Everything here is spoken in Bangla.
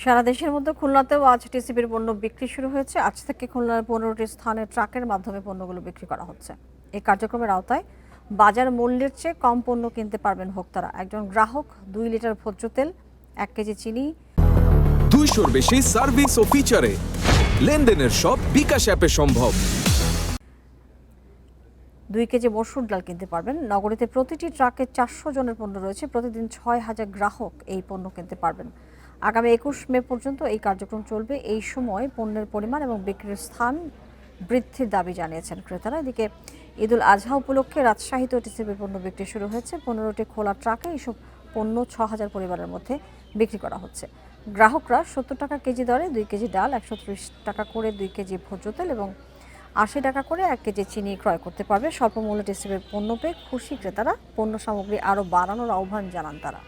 সারা দেশের মধ্যে খুলনাতেও আজ টিসিবির পণ্য বিক্রি শুরু হয়েছে। আজ থেকে খুলনার 15টি স্থানে ট্রাকের মাধ্যমে পণ্যগুলো বিক্রি করা হচ্ছে। এই কার্যক্রমের আওতায় বাজার মূল্যের চেয়ে কম পণ্য কিনতে পারবেন ভোক্তারা। একজন গ্রাহক 2 লিটার ভোজ্য তেল, 1 কেজি চিনি, 200-র বেশি সার্ভিস ও ফিচারে লেনদেনের সব বিকাশ অ্যাপে সম্ভব। 2 কেজি মসুর ডাল কিনতে পারবেন। নগরীতে প্রতিটি ট্রাকে 400 জনের পণ্য রয়েছে। প্রতিদিন 6,000 গ্রাহক এই পণ্য কিনতে পারবেন। আগামী 21 মে পর্যন্ত এই কার্যক্রম চলবে। এই সময় পণ্যের পরিমাণ এবং বিক্রির স্থান বৃদ্ধির দাবি জানিয়েছেন ক্রেতারা। এদিকে ঈদুল আজহা উপলক্ষে রাজশাহীতে টিসিবির পণ্য বিক্রি শুরু হয়েছে। 15টি খোলা ট্রাকে এইসব পণ্য 6,000 পরিবারের মধ্যে বিক্রি করা হচ্ছে। গ্রাহকরা 70 টাকা কেজি দরে 2 কেজি ডাল, 130 টাকা করে 2 কেজি ভোজ্য তেল এবং 80 টাকা করে 1 কেজি চিনি ক্রয় করতে পারবে। স্বল্প মূল্যে টিসিবির পণ্য পেয়ে খুশি ক্রেতারা। পণ্য সামগ্রী আরও বাড়ানোর আহ্বান জানান তারা।